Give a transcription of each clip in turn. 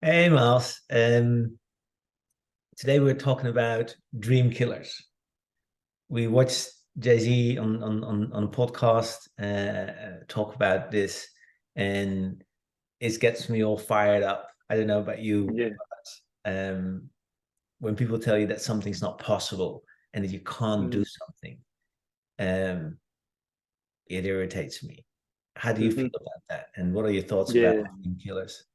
Hey Miles, today we're talking about dream killers. We watched Jay-Z on a podcast talk about this, and it gets me all fired up. I don't know about you, Yeah. but when people tell you that something's not possible and that you can't do Mm. something, um, it irritates me. How do you feel Hmm. about that? And what are your thoughts about Yeah. dream killers?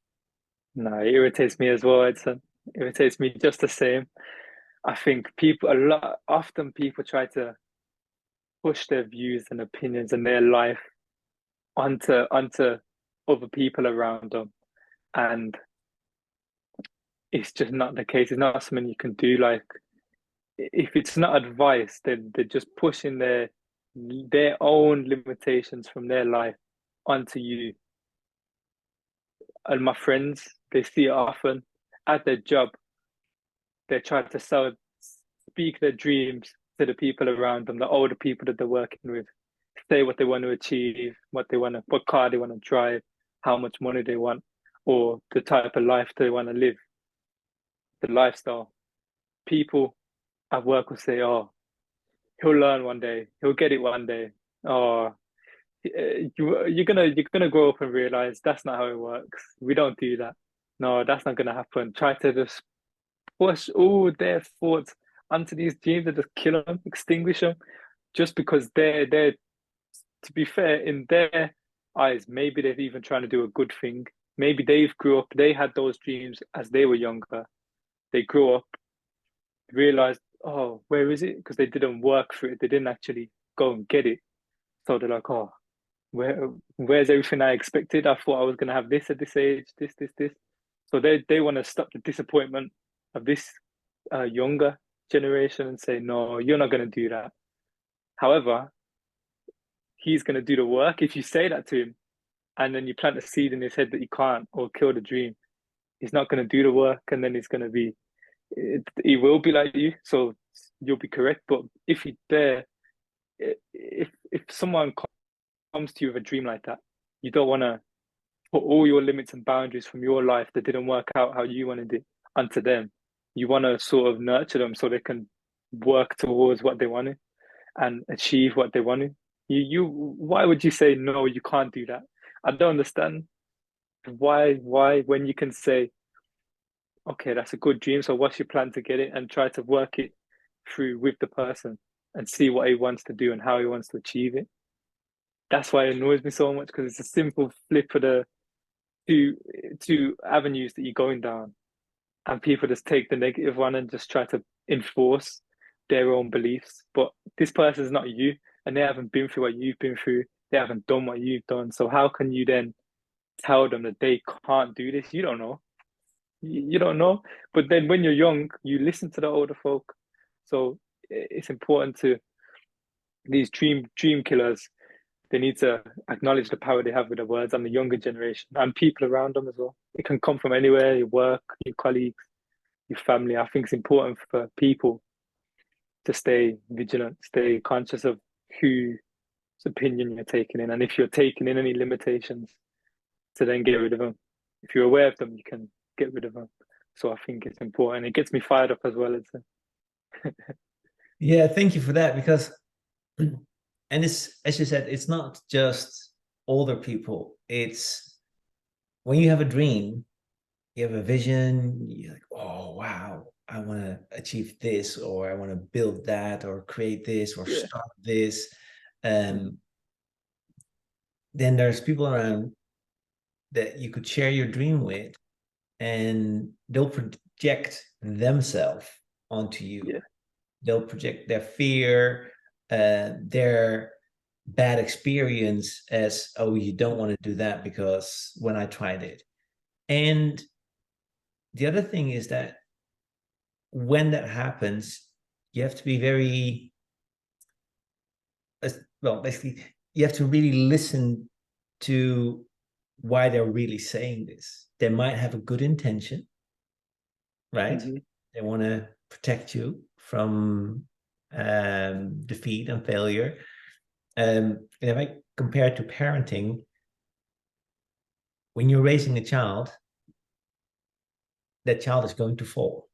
No, it irritates me as well. It irritates me just the same. I think people a lot often people try to push their views and opinions and their life onto other people around them. And it's just not the case. It's not something you can do. Like if it's not advice, then they're just pushing their own limitations from their life onto you. And my friends, they see it often at their job. They try to speak their dreams to the people around them, the older people that they're working with, say what they want to achieve, what car they want to drive, how much money they want, or the type of life they want to live, the lifestyle. People at work will say, "Oh, he'll learn one day, he'll get it one day." Oh, you're gonna grow up and realize that's not how it works. We don't do that. No, that's not gonna happen. Try to just push all their thoughts onto these dreams and just kill them, extinguish them, just because they're to be fair, in their eyes, maybe they're even trying to do a good thing. Maybe they've grew up, they had those dreams as they were younger. They grew up, realized, oh, where is it? Because they didn't work for it. They didn't actually go and get it. So they're like, oh, where's everything I expected? I thought I was gonna have this at this age, this. So they want to stop the disappointment of this younger generation and say, no, you're not going to do that. However, he's going to do the work. If you say that to him and then you plant a seed in his head that he can't or kill the dream, he's not going to do the work and then he's going to be, he will be like you. So you'll be correct. But if he dare, if someone comes to you with a dream like that, you don't want to put all your limits and boundaries from your life that didn't work out how you wanted it onto them. You want to sort of nurture them so they can work towards what they wanted and achieve what they wanted. Why would you say no? You can't do that. I don't understand why when you can say, okay, that's a good dream. So what's your plan to get it and try to work it through with the person and see what he wants to do and how he wants to achieve it. That's why it annoys me so much because it's a simple flip of the two two avenues that you're going down, and people just take the negative one and just try to enforce their own beliefs. But this person's not you, and they haven't been through what you've been through. They haven't done what you've done. So how can you then tell them that they can't do this? You don't know. You don't know. But then when you're young, you listen to the older folk. So it's important to these dream killers. They need to acknowledge the power they have with their words and the younger generation and people around them as well. It can come from anywhere, your work, your colleagues, your family. I think it's important for people to stay vigilant, stay conscious of whose opinion you're taking in, and if you're taking in any limitations, to then get rid of them. If you're aware of them, you can get rid of them. So I think it's important. It gets me fired up as well. Yeah, thank you for that because and it's, as you said, it's not just older people. It's when you have a dream, you have a vision, you're like, oh wow, I want to achieve this, or I want to build that, or create this, or Yeah. start this. Mm. um then there's people around that you could share your dream with, and they'll project themselves onto you. Yeah. They'll project their fear, their bad experience as, oh, you don't want to do that because when I tried it. And the other thing is that when that happens, you have to be very, well, basically, you have to really listen to why they're really saying this. They might have a good intention, right? Hmm. They want to protect you from defeat and failure. And if I compare it to parenting, when you're raising a child, that child is going to fall.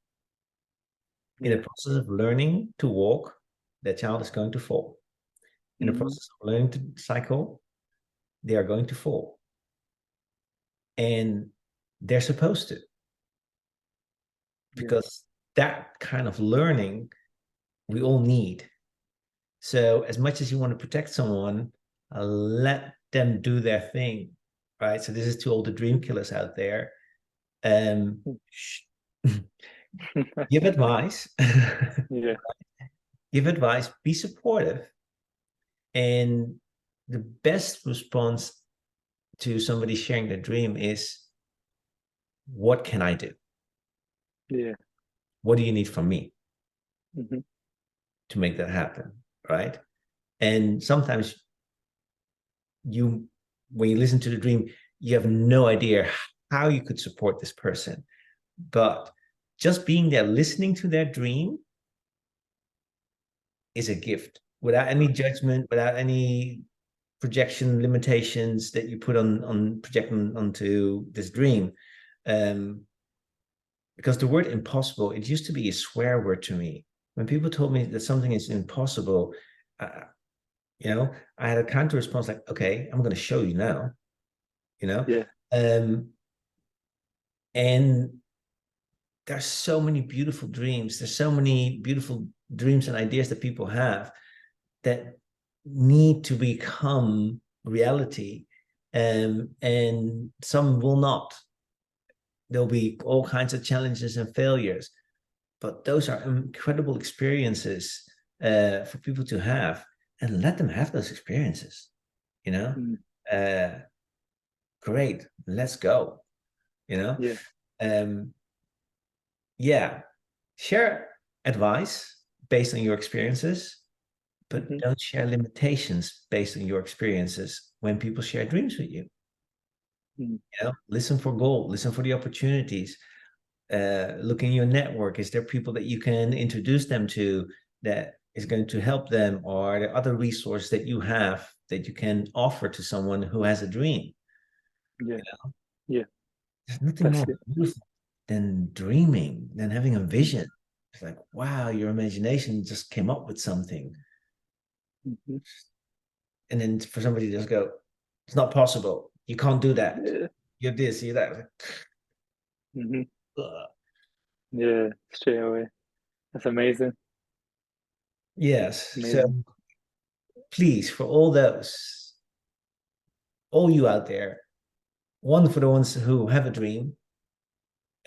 In the Yeah. process of learning to walk, that child is going to fall. In the Hmm. process of learning to cycle, they are going to fall. And they're supposed to, Yeah. because that kind of learning we all need. So as much as you want to protect someone, let them do their thing, right? So this is to all the dream killers out there. Um, give advice, Yeah. give advice, be supportive, and the best response to somebody sharing their dream is, what can I do? Yeah. What do you need from me Hmm. to make that happen, right? And sometimes you, when you listen to the dream, you have no idea how you could support this person, but just being there listening to their dream is a gift, without any judgment, without any projection limitations that you put on projecting onto this dream. Because the word impossible, it used to be a swear word to me. When people told me that something is impossible, uh, I had a counter response like, okay, I'm going to show you now, you know. Yeah. um and there's so many beautiful dreams, there's so many beautiful dreams and ideas that people have that need to become reality, and some will not. There'll be all kinds of challenges and failures, but those are incredible experiences for people to have, and let them have those experiences, you know. Mm. uh Great, let's go, you know. Yeah. um yeah, share advice based on your experiences, but Hmm. don't share limitations based on your experiences when people share dreams with you. Mm. You know, listen for gold, listen for the opportunities. Look in your network. Is there people that you can introduce them to that is going to help them, or the other resource that you have that you can offer to someone who has a dream? Yeah. Yeah. There's nothing That's more it. beautiful than dreaming, than having a vision. It's like, wow, your imagination just came up with something. Hmm. And then for somebody to just go, it's not possible. You can't do that. Yeah. You're this, you're that. Hmm. Ugh. Yeah. Straight away. That's amazing. Yes. So Amazing. please, for all you out there, one, for the ones who have a dream,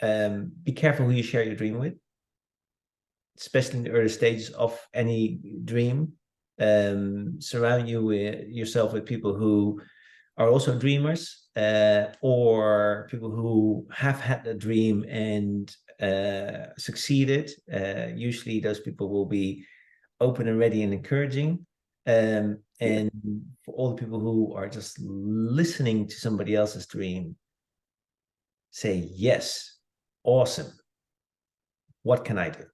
be careful who you share your dream with, especially in the early stages of any dream. Surround yourself with people who are also dreamers, or people who have had a dream and succeeded. Usually, those people will be open and ready and encouraging. Yeah. And for all the people who are just listening to somebody else's dream, say, yes, awesome. What can I do?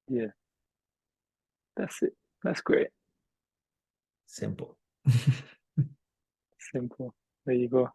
Yeah. That's it. That's great. Simple. Simple. There you go.